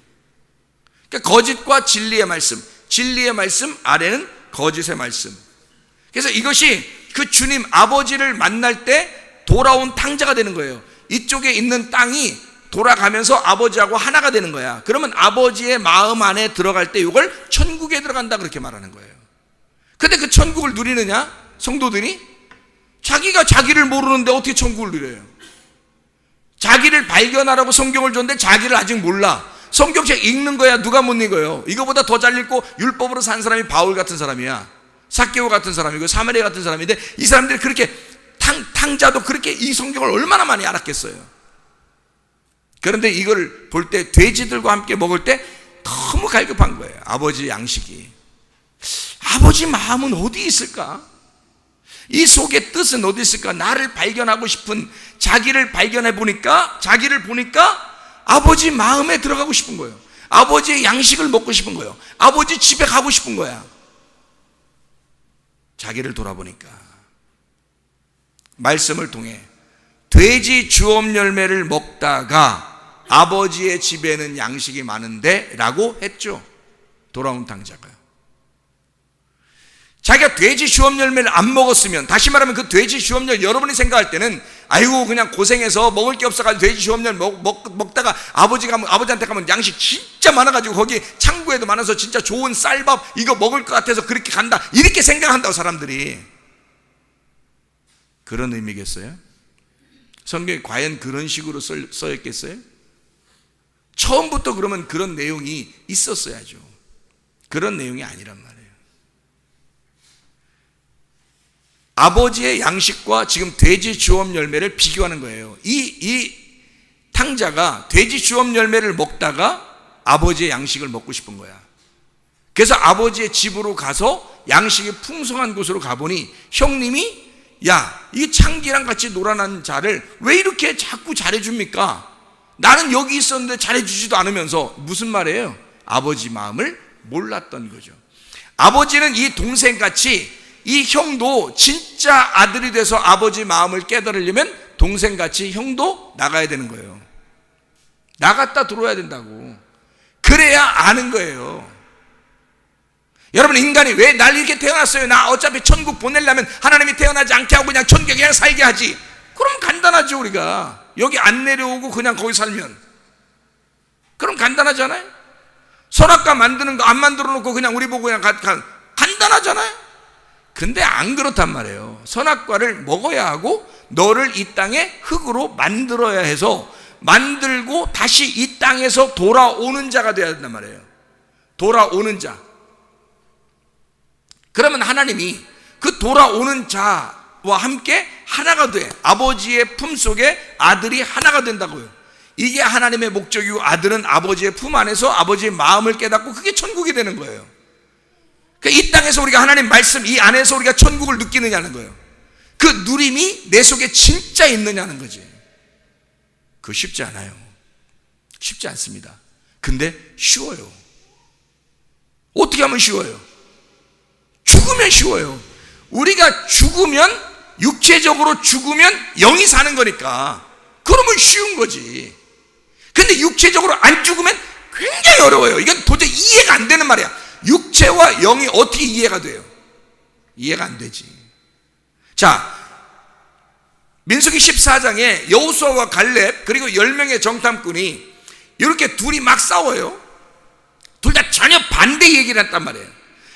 [SPEAKER 1] 그러니까 거짓과 진리의 말씀, 진리의 말씀, 아래는 거짓의 말씀. 그래서 이것이 그 주님 아버지를 만날 때 돌아온 탕자가 되는 거예요. 이쪽에 있는 땅이 돌아가면서 아버지하고 하나가 되는 거야. 그러면 아버지의 마음 안에 들어갈 때 이걸 천국에 들어간다 그렇게 말하는 거예요. 근데 그 천국을 누리느냐? 성도들이? 자기가 자기를 모르는데 어떻게 천국을 누려요? 자기를 발견하라고 성경을 줬는데 자기를 아직 몰라. 성경책 읽는 거야. 누가 못 읽어요? 이거보다 더 잘 읽고 율법으로 산 사람이 바울 같은 사람이야. 삭개오 같은 사람이고 사마리아 같은 사람인데 이 사람들이 그렇게 탕자도 그렇게 이 성경을 얼마나 많이 알았겠어요. 그런데 이걸 볼 때 돼지들과 함께 먹을 때 너무 갈급한 거예요. 아버지 양식이. 아버지 마음은 어디 있을까? 이 속의 뜻은 어디 있을까? 나를 발견하고 싶은, 자기를 발견해 보니까, 자기를 보니까 아버지 마음에 들어가고 싶은 거예요. 아버지의 양식을 먹고 싶은 거예요. 아버지 집에 가고 싶은 거야. 자기를 돌아보니까 말씀을 통해 돼지 주업 열매를 먹다가 아버지의 집에는 양식이 많은데 라고 했죠. 돌아온 탕자가. 자기가 돼지 주업 열매를 안 먹었으면, 다시 말하면 그 돼지 주업 열매, 여러분이 생각할 때는 아이고 그냥 고생해서 먹을 게 없어가지고 돼지 주업 열매 먹다가 아버지한테 가면 양식 진짜 많아가지고 거기 창고에도 많아서 진짜 좋은 쌀밥 이거 먹을 것 같아서 그렇게 간다, 이렇게 생각한다고 사람들이. 그런 의미겠어요? 성경이 과연 그런 식으로 써있겠어요? 처음부터 그러면 그런 내용이 있었어야죠. 그런 내용이 아니란 말이에요. 아버지의 양식과 지금 돼지 주업 열매를 비교하는 거예요. 이 탕자가 돼지 주업 열매를 먹다가 아버지의 양식을 먹고 싶은 거야. 그래서 아버지의 집으로 가서 양식이 풍성한 곳으로 가보니 형님이, 야, 이 창기랑 같이 놀아난 자를 왜 이렇게 자꾸 잘해줍니까? 나는 여기 있었는데 잘해주지도 않으면서. 무슨 말이에요? 아버지 마음을 몰랐던 거죠. 아버지는 이 동생같이 이 형도 진짜 아들이 돼서 아버지 마음을 깨달으려면 동생같이 형도 나가야 되는 거예요. 나갔다 들어와야 된다고. 그래야 아는 거예요. 여러분, 인간이 왜 날 이렇게 태어났어요? 나 어차피 천국 보내려면 하나님이 태어나지 않게 하고 그냥 천국에 그냥 살게 하지. 그럼 간단하죠. 우리가 여기 안 내려오고 그냥 거기 살면 그럼 간단하잖아요. 선악과 만드는 거 안 만들어 놓고 그냥 우리 보고 그냥 간단하잖아요. 근데 안 그렇단 말이에요. 선악과를 먹어야 하고 너를 이 땅에 흙으로 만들어야 해서 만들고 다시 이 땅에서 돌아오는 자가 되어야 된단 말이에요. 돌아오는 자. 그러면 하나님이 그 돌아오는 자와 함께 하나가 돼. 아버지의 품속에 아들이 하나가 된다고요. 이게 하나님의 목적이고, 아들은 아버지의 품 안에서 아버지의 마음을 깨닫고 그게 천국이 되는 거예요. 그러니까 이 땅에서 우리가 하나님 말씀 이 안에서 우리가 천국을 느끼느냐는 거예요. 그 누림이 내 속에 진짜 있느냐는 거지. 그거 쉽지 않아요. 쉽지 않습니다. 근데 쉬워요. 어떻게 하면 쉬워요? 죽으면 쉬워요. 우리가 죽으면 육체적으로 죽으면 영이 사는 거니까 그러면 쉬운 거지. 근데 육체적으로 안 죽으면 굉장히 어려워요. 이건 도저히 이해가 안 되는 말이야. 육체와 영이 어떻게 이해가 돼요? 이해가 안 되지. 자, 민수기 14장에 여호수아와 갈렙 그리고 10명의 정탐꾼이 이렇게 둘이 막 싸워요. 둘 다 전혀 반대 얘기를 했단 말이에요.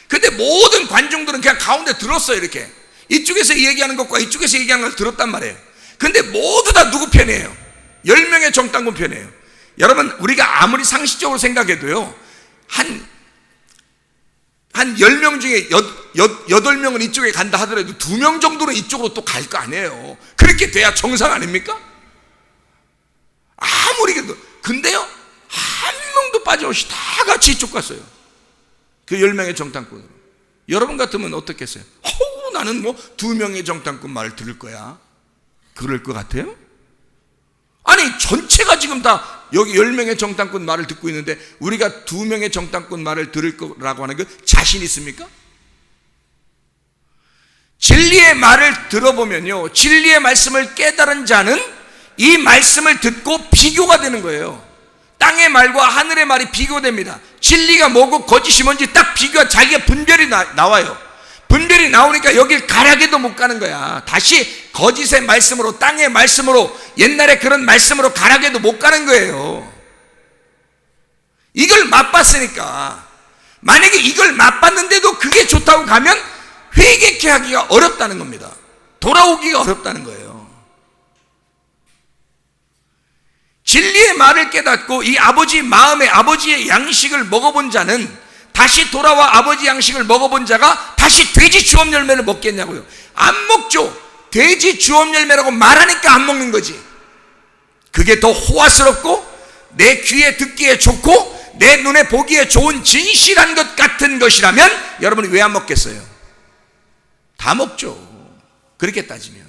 [SPEAKER 1] 근데 모든 관중들은 그냥 가운데 들었어요. 이렇게 이쪽에서 얘기하는 것과 이쪽에서 얘기하는 걸 들었단 말이에요. 근데 모두 다 누구 편이에요? 10명의 정탐꾼 편이에요. 여러분, 우리가 아무리 상식적으로 생각해도요, 한 10명 중에 8명은 이쪽에 간다 하더라도 2명 정도는 이쪽으로 또 갈 거 아니에요. 그렇게 돼야 정상 아닙니까? 아무리 그래도. 근데요, 한 명도 빠짐없이 다 같이 이쪽 갔어요. 그 10명의 정탐꾼으로. 여러분 같으면 어떻겠어요? 나는 뭐 2명의 정탐꾼 말을 들을 거야. 그럴 것 같아요? 아니, 전체가 지금 다 여기 10명의 정탐꾼 말을 듣고 있는데 우리가 2명의 정탐꾼 말을 들을 거라고 하는 그 자신 있습니까? 진리의 말을 들어보면요, 진리의 말씀을 깨달은 자는 이 말씀을 듣고 비교가 되는 거예요. 땅의 말과 하늘의 말이 비교됩니다. 진리가 뭐고 거짓이 뭔지 딱 비교가, 자기가 분별이 나와요. 분별이 나오니까 여길 가라게도 못 가는 거야. 다시 거짓의 말씀으로, 땅의 말씀으로, 옛날에 그런 말씀으로 가라게도 못 가는 거예요. 이걸 맛봤으니까. 만약에 이걸 맛봤는데도 그게 좋다고 가면 회개케 하기가 어렵다는 겁니다. 돌아오기가 어렵다는 거예요. 진리의 말을 깨닫고 이 아버지 마음에 아버지의 양식을 먹어본 자는, 다시 돌아와 아버지 양식을 먹어본 자가 다시 돼지 주업 열매를 먹겠냐고요. 안 먹죠. 돼지 주업 열매라고 말하니까 안 먹는 거지. 그게 더 호화스럽고 내 귀에 듣기에 좋고 내 눈에 보기에 좋은 진실한 것 같은 것이라면 여러분이 왜 안 먹겠어요? 다 먹죠. 그렇게 따지면.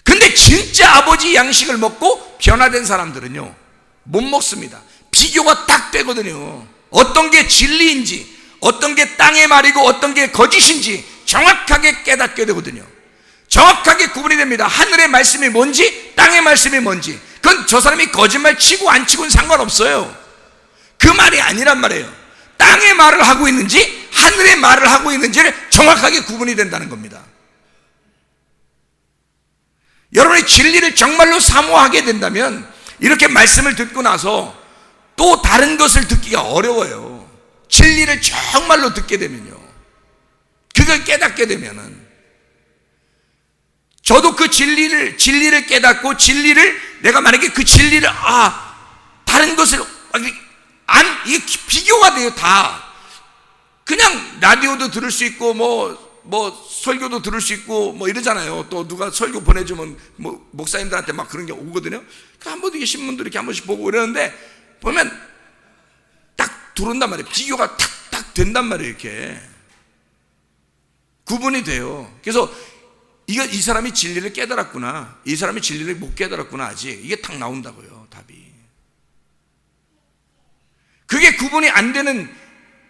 [SPEAKER 1] 근데 진짜 아버지 양식을 먹고 변화된 사람들은요, 못 먹습니다. 비교가 딱 되거든요. 어떤 게 진리인지, 어떤 게 땅의 말이고 어떤 게 거짓인지 정확하게 깨닫게 되거든요. 정확하게 구분이 됩니다. 하늘의 말씀이 뭔지, 땅의 말씀이 뭔지. 그건 저 사람이 거짓말 치고 안 치고는 상관없어요. 그 말이 아니란 말이에요. 땅의 말을 하고 있는지 하늘의 말을 하고 있는지를 정확하게 구분이 된다는 겁니다. 여러분이 진리를 정말로 사모하게 된다면 이렇게 말씀을 듣고 나서 또 다른 것을 듣기가 어려워요. 진리를 정말로 듣게 되면요, 그걸 깨닫게 되면은. 저도 그 진리를 깨닫고 내가 만약에 그 진리를 다른 것을 이게 비교가 돼요. 다 그냥 라디오도 들을 수 있고 뭐 설교도 들을 수 있고 뭐 이러잖아요. 또 누가 설교 보내주면 뭐 목사님들한테 막 그런 게 오거든요. 한 번도 이게 신문도 이렇게 한 번씩 보고 이러는데 보면 딱 들어온단 말이에요. 비교가 탁탁 된단 말이에요. 이렇게 구분이 돼요. 그래서 이 사람이 진리를 깨달았구나, 이 사람이 진리를 못 깨달았구나, 아직 이게 탁 나온다고요. 답이. 그게 구분이 안 되는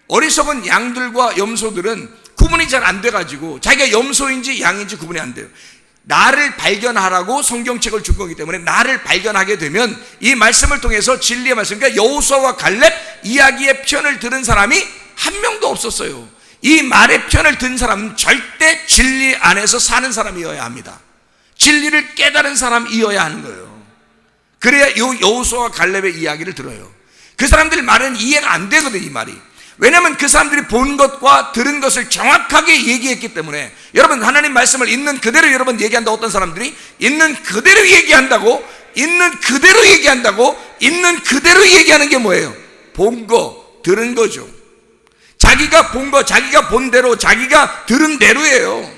[SPEAKER 1] 어리석은 양들과 염소들은 구분이 잘 안 돼가지고 자기가 염소인지 양인지 구분이 안 돼요. 나를 발견하라고 성경책을 준 거기 때문에 나를 발견하게 되면 이 말씀을 통해서 진리의 말씀, 그러니까 여호수아와 갈렙 이야기의 편을 들은 사람이 한 명도 없었어요. 이 말의 편을 든 사람은 절대 진리 안에서 사는 사람이어야 합니다. 진리를 깨달은 사람이어야 하는 거예요. 그래야 여호수아와 갈렙의 이야기를 들어요. 그 사람들 말은 이해가 안 되거든요. 이 말이. 왜냐하면 그 사람들이 본 것과 들은 것을 정확하게 얘기했기 때문에. 여러분, 하나님 말씀을 있는 그대로 여러분 얘기한다. 어떤 사람들이 있는 그대로 얘기한다고, 있는 그대로 얘기하는 게 뭐예요? 본 거, 들은 거죠. 자기가 본 거, 자기가 본 대로, 자기가 들은 대로예요.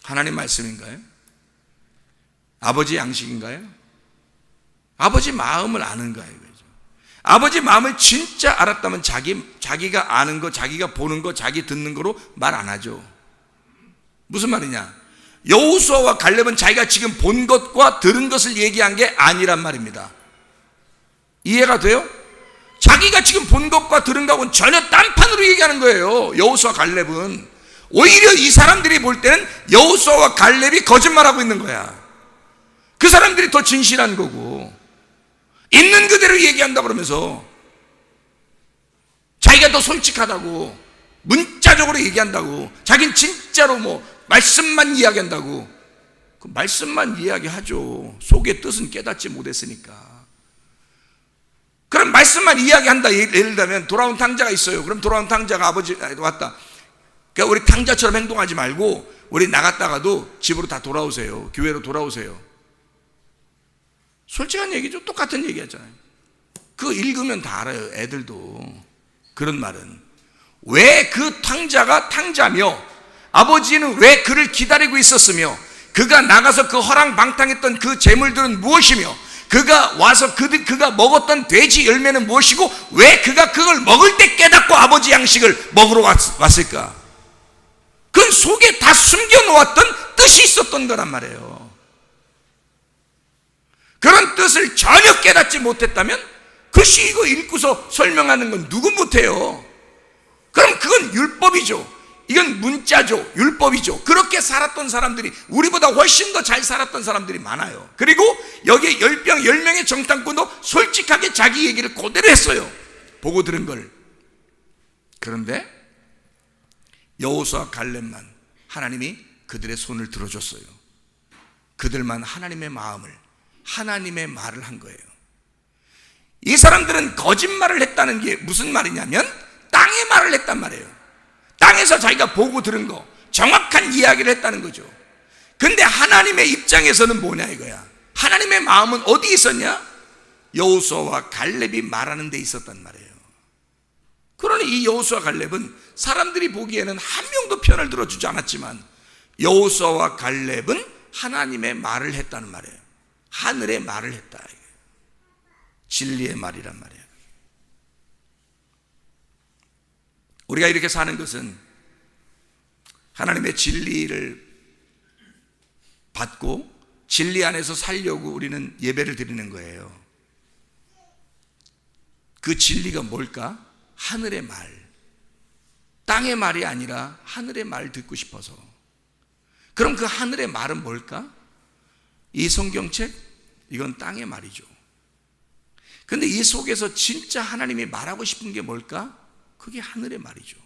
[SPEAKER 1] 하나님 말씀인가요? 아버지 양식인가요? 아버지 마음을 아는가요? 아버지 마음을 진짜 알았다면 자기가 아는 거, 자기가 보는 거, 자기 듣는 거로 말 안 하죠. 무슨 말이냐? 여호수아와 갈렙은 자기가 지금 본 것과 들은 것을 얘기한 게 아니란 말입니다. 이해가 돼요? 자기가 지금 본 것과 들은 것하고는 전혀 딴판으로 얘기하는 거예요. 여호수아 갈렙은 오히려 이 사람들이 볼 때는 여호수아와 갈렙이 거짓말하고 있는 거야. 그 사람들이 더 진실한 거고, 있는 그대로 얘기한다 그러면서 자기가 더 솔직하다고, 문자적으로 얘기한다고, 자기는 진짜로 말씀만 이야기한다고. 그 말씀만 이야기하죠. 속의 뜻은 깨닫지 못했으니까. 그럼 말씀만 이야기한다. 예를 들면 돌아온 탕자가 있어요. 그럼 돌아온 탕자가 아버지 왔다. 그러니까 우리 탕자처럼 행동하지 말고 우리 나갔다가도 집으로 다 돌아오세요. 교회로 돌아오세요. 솔직한 얘기죠. 똑같은 얘기 하잖아요. 그거 읽으면 다 알아요. 애들도. 그런 말은 왜 그 탕자가 탕자며 아버지는 왜 그를 기다리고 있었으며 그가 나가서 그 허랑방탕했던 그 재물들은 무엇이며 그가 와서 그가 먹었던 돼지 열매는 무엇이고 왜 그가 그걸 먹을 때 깨닫고 아버지 양식을 먹으러 왔을까? 그 속에 다 숨겨놓았던 뜻이 있었던 거란 말이에요. 그런 뜻을 전혀 깨닫지 못했다면 글씨 이거 읽고서 설명하는 건 누구 못해요. 그럼 그건 율법이죠. 이건 문자죠. 율법이죠. 그렇게 살았던 사람들이 우리보다 훨씬 더 잘 살았던 사람들이 많아요. 그리고 여기에 10명의 정탐꾼도 솔직하게 자기 얘기를 그대로 했어요. 보고 들은 걸. 그런데 여호수아 갈렙만 하나님이 그들의 손을 들어줬어요. 그들만 하나님의 마음을, 하나님의 말을 한 거예요. 이 사람들은 거짓말을 했다는 게 무슨 말이냐면 땅의 말을 했단 말이에요. 땅에서 자기가 보고 들은 거, 정확한 이야기를 했다는 거죠. 근데 하나님의 입장에서는 뭐냐 이거야. 하나님의 마음은 어디에 있었냐? 여호수아와 갈렙이 말하는 데 있었단 말이에요. 그러니 이 여호수아 갈렙은 사람들이 보기에는 한 명도 편을 들어주지 않았지만 여호수아와 갈렙은 하나님의 말을 했다는 말이에요. 하늘의 말을 했다. 진리의 말이란 말이에요. 우리가 이렇게 사는 것은 하나님의 진리를 받고 진리 안에서 살려고 우리는 예배를 드리는 거예요. 그 진리가 뭘까? 하늘의 말, 땅의 말이 아니라 하늘의 말 듣고 싶어서. 그럼 그 하늘의 말은 뭘까? 이 성경책, 이건 땅의 말이죠. 근데 이 속에서 진짜 하나님이 말하고 싶은 게 뭘까? 그게 하늘의 말이죠.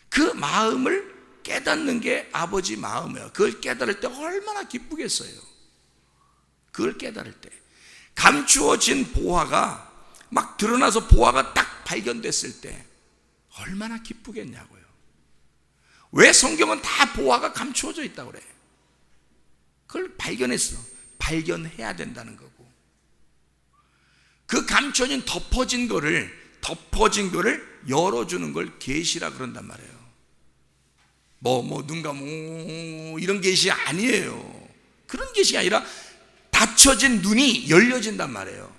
[SPEAKER 1] 그 마음을 깨닫는 게 아버지 마음이에요. 그걸 깨달을 때 얼마나 기쁘겠어요. 그걸 깨달을 때 감추어진 보화가 막 드러나서 보화가 딱 발견됐을 때 얼마나 기쁘겠냐고요. 왜 성경은 다 보화가 감추어져 있다고 그래? 그걸 발견했어. 발견해야 된다는 거고, 그 감춰진 덮어진 거를 열어주는 걸 계시라 그런단 말이에요. 눈 감고 이런 계시 아니에요. 그런 계시가 아니라 닫혀진 눈이 열려진단 말이에요.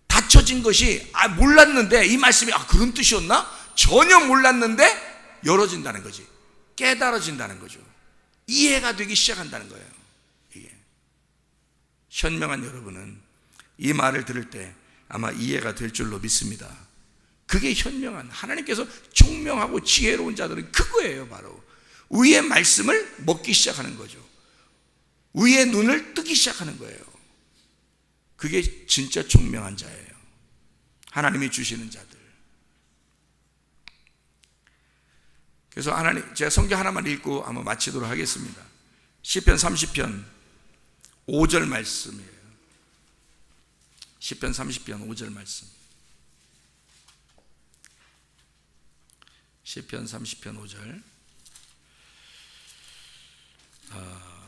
[SPEAKER 1] 닫혀진 것이 몰랐는데 이 말씀이 그런 뜻이었나? 전혀 몰랐는데 열어진다는 거지. 깨달아진다는 거죠. 이해가 되기 시작한다는 거예요. 이게 현명한 여러분은 이 말을 들을 때 아마 이해가 될 줄로 믿습니다. 그게 현명한, 하나님께서 총명하고 지혜로운 자들은 그거예요. 바로 위의 말씀을 먹기 시작하는 거죠. 위의 눈을 뜨기 시작하는 거예요. 그게 진짜 총명한 자예요. 하나님이 주시는 자들. 그래서 제가 성경 하나만 읽고 한번 마치도록 하겠습니다. 시편 30편 5절 말씀이에요. 시편 30편 5절 말씀. 시편 30편 5절.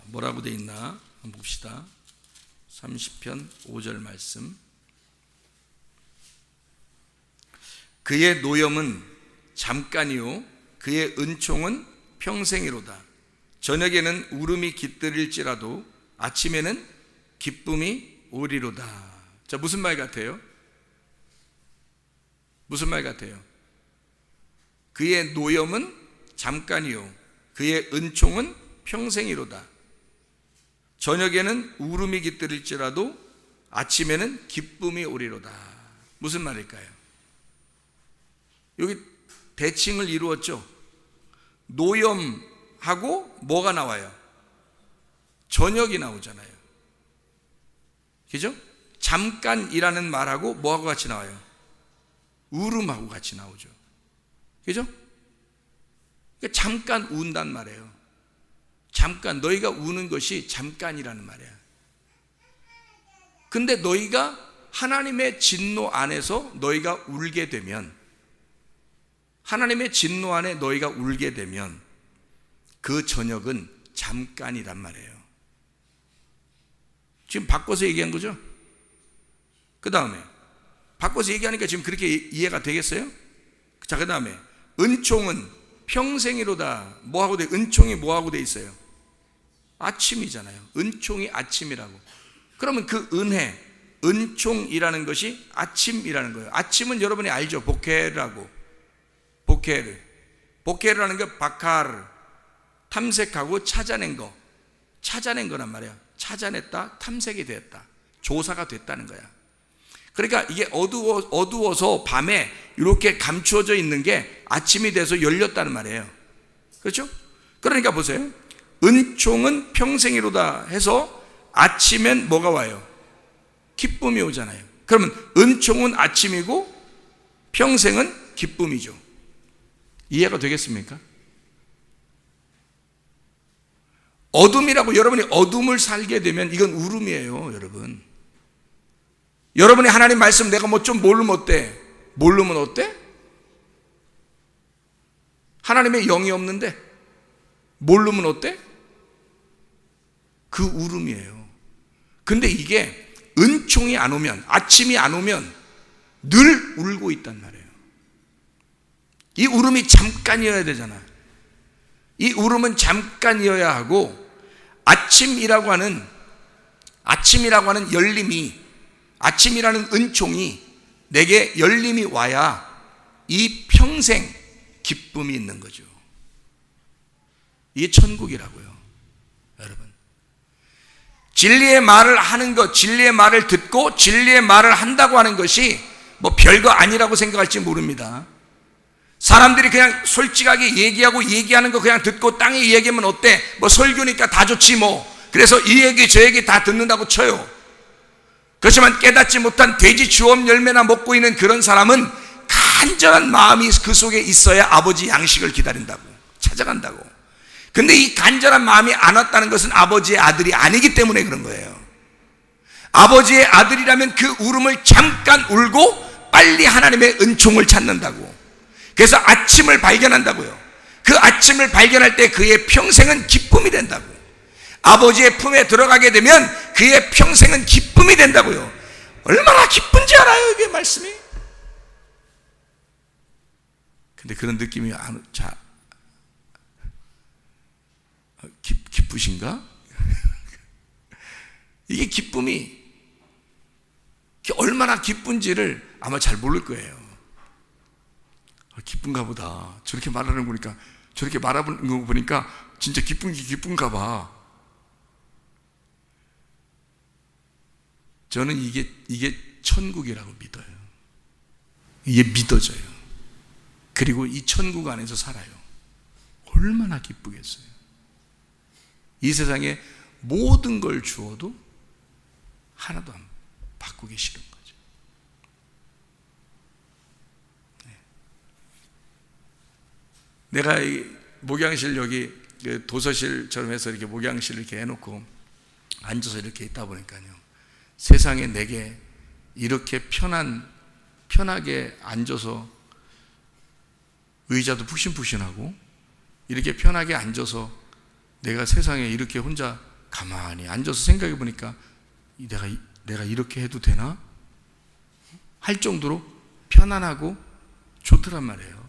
[SPEAKER 1] 뭐라고 돼 있나 한번 봅시다. 30편 5절 말씀. 그의 노염은 잠깐이요 그의 은총은 평생이로다. 저녁에는 울음이 깃들일지라도 아침에는 기쁨이 오리로다. 자, 무슨 말 같아요? 무슨 말 같아요? 그의 노염은 잠깐이요 그의 은총은 평생이로다. 저녁에는 울음이 깃들일지라도 아침에는 기쁨이 오리로다. 무슨 말일까요? 여기 대칭을 이루었죠. 노염하고 뭐가 나와요? 저녁이 나오잖아요. 그죠? 잠깐이라는 말하고 뭐하고 같이 나와요? 울음하고 같이 나오죠. 그죠? 그러니까 잠깐 운단 말이에요. 잠깐, 너희가 우는 것이 잠깐이라는 말이야. 근데 너희가 하나님의 진노 안에서 너희가 울게 되면, 하나님의 진노 안에 너희가 울게 되면 그 저녁은 잠깐이란 말이에요. 지금 바꿔서 얘기한 거죠? 그 다음에 바꿔서 얘기하니까 지금 그렇게 이해가 되겠어요? 자, 그 다음에 은총은 평생이로다. 뭐하고 돼? 은총이 뭐하고 돼 있어요? 아침이잖아요. 은총이 아침이라고. 그러면 그 은혜, 은총이라는 것이 아침이라는 거예요. 아침은 여러분이 알죠? 보케르라고. 보케르. 보케르라는 게 바카르, 탐색하고 찾아낸 거. 찾아낸 거란 말이에요. 찾아냈다, 탐색이 됐다, 조사가 됐다는 거야. 그러니까 이게 어두워서 밤에 이렇게 감추어져 있는 게 아침이 돼서 열렸다는 말이에요. 그렇죠? 그러니까 보세요. 은총은 평생이로다 해서 아침엔 뭐가 와요? 기쁨이 오잖아요. 그러면 은총은 아침이고 평생은 기쁨이죠. 이해가 되겠습니까? 어둠이라고 여러분이 어둠을 살게 되면 이건 울음이에요, 여러분. 여러분이 하나님 말씀 내가 뭐 좀 모르면 어때? 모르면 어때? 하나님의 영이 없는데 모르면 어때? 그 울음이에요. 근데 이게 은총이 안 오면, 아침이 안 오면 늘 울고 있단 말이에요. 이 울음이 잠깐이어야 되잖아. 이 울음은 잠깐이어야 하고, 아침이라고 하는 열림이, 아침이라는 은총이 내게 열림이 와야 이 평생 기쁨이 있는 거죠. 이게 천국이라고요, 여러분. 진리의 말을 하는 것, 진리의 말을 듣고 진리의 말을 한다고 하는 것이 뭐 별거 아니라고 생각할지 모릅니다. 사람들이 그냥 솔직하게 얘기하는 거 그냥 듣고 땅에 얘기하면 어때? 뭐 설교니까 다 좋지 뭐. 그래서 이 얘기 저 얘기 다 듣는다고 쳐요. 그렇지만 깨닫지 못한 돼지 주업 열매나 먹고 있는 그런 사람은 간절한 마음이 그 속에 있어야 아버지 양식을 기다린다고, 찾아간다고. 근데 이 간절한 마음이 안 왔다는 것은 아버지의 아들이 아니기 때문에 그런 거예요. 아버지의 아들이라면 그 울음을 잠깐 울고 빨리 하나님의 은총을 찾는다고. 그래서 아침을 발견한다고요. 그 아침을 발견할 때 그의 평생은 기쁨이 된다고. 아버지의 품에 들어가게 되면 그의 평생은 기쁨이 된다고요. 얼마나 기쁜지 알아요, 이게 말씀이? 근데 그런 느낌이 기쁘신가? 이게 기쁨이 얼마나 기쁜지를 아마 잘 모를 거예요. 기쁜가 보다. 저렇게 말하는 거 보니까, 저렇게 말하는 거 보니까 진짜 기쁜가 봐. 저는 이게 천국이라고 믿어요. 이게 믿어져요. 그리고 이 천국 안에서 살아요. 얼마나 기쁘겠어요. 이 세상에 모든 걸 주어도 하나도 안 바꾸기 싫은 거죠. 내가 이 목양실 여기 도서실처럼 해서 이렇게 목양실을 이렇게 해놓고 앉아서 이렇게 있다 보니까요, 세상에 내게 이렇게 편하게 앉아서, 의자도 푹신푹신하고 이렇게 편하게 앉아서 내가 세상에 이렇게 혼자 가만히 앉아서 생각해 보니까 내가 이렇게 해도 되나? 할 정도로 편안하고 좋더란 말이에요.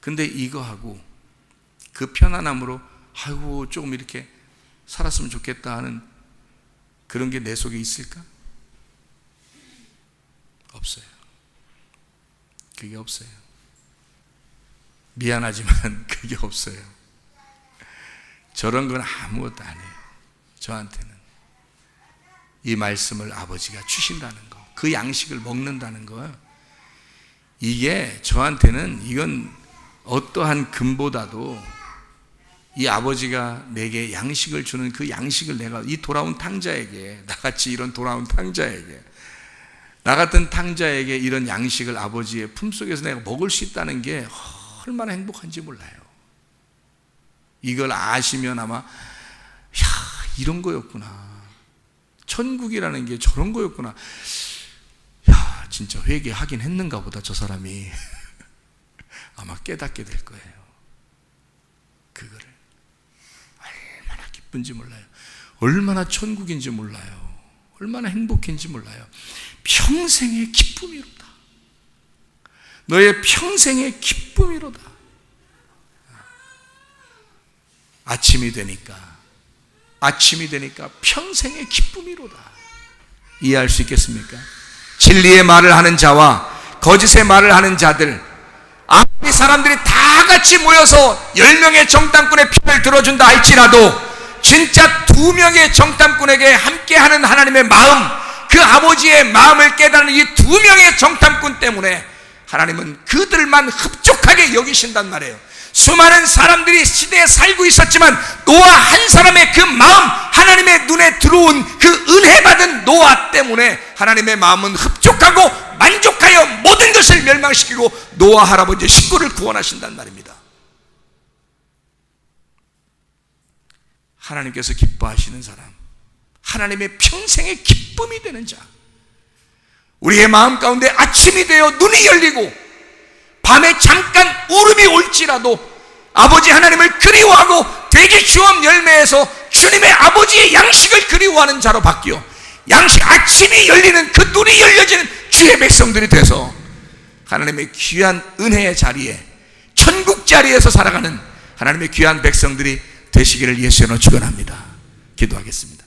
[SPEAKER 1] 근데 이거하고 그 편안함으로 아이고 조금 이렇게 살았으면 좋겠다 하는 그런 게 내 속에 있을까? 없어요. 그게 없어요. 미안하지만 그게 없어요. 저런 건 아무것도 아니에요. 저한테는 이 말씀을 아버지가 주신다는 거, 그 양식을 먹는다는 거예요. 이게 저한테는 이건 어떠한 금보다도 이 아버지가 내게 양식을 주는 그 양식을 내가 이 돌아온 탕자에게, 나같이 이런 돌아온 탕자에게, 나 같은 탕자에게 이런 양식을 아버지의 품속에서 내가 먹을 수 있다는 게 얼마나 행복한지 몰라요. 이걸 아시면 아마 이런 거였구나, 천국이라는 게 저런 거였구나, 진짜 회개하긴 했는가 보다 저 사람이 아마 깨닫게 될 거예요. 그거를 얼마나 기쁜지 몰라요. 얼마나 천국인지 몰라요. 얼마나 행복인지 몰라요. 평생의 기쁨이로다. 너의 평생의 기쁨이로다. 아침이 되니까 평생의 기쁨이로다. 이해할 수 있겠습니까? 진리의 말을 하는 자와 거짓의 말을 하는 자들, 아무리 사람들이 다 같이 모여서 10명의 정탐꾼의 편을 들어준다 할지라도 진짜 2명의 정탐꾼에게 함께하는 하나님의 마음, 그 아버지의 마음을 깨닫는 이 2명의 정탐꾼 때문에 하나님은 그들만 흡족하게 여기신단 말이에요. 수많은 사람들이 시대에 살고 있었지만 노아 한 사람의 그 마음, 하나님의 눈에 들어온 그 은혜 받은 노아 때문에 하나님의 마음은 흡족하고 만족하여 모든 것을 멸망시키고 노아 할아버지의 식구를 구원하신단 말입니다. 하나님께서 기뻐하시는 사람, 하나님의 평생의 기쁨이 되는 자, 우리의 마음 가운데 아침이 되어 눈이 열리고 밤에 잠깐 울음이 올지라도 아버지 하나님을 그리워하고 돼지 주엄 열매에서 주님의 아버지의 양식을 그리워하는 자로 바뀌어 양식, 아침이 열리는 그 눈이 열려지는 주의 백성들이 돼서 하나님의 귀한 은혜의 자리에, 천국 자리에서 살아가는 하나님의 귀한 백성들이 되시기를 예수의 이름으로 축원합니다. 기도하겠습니다.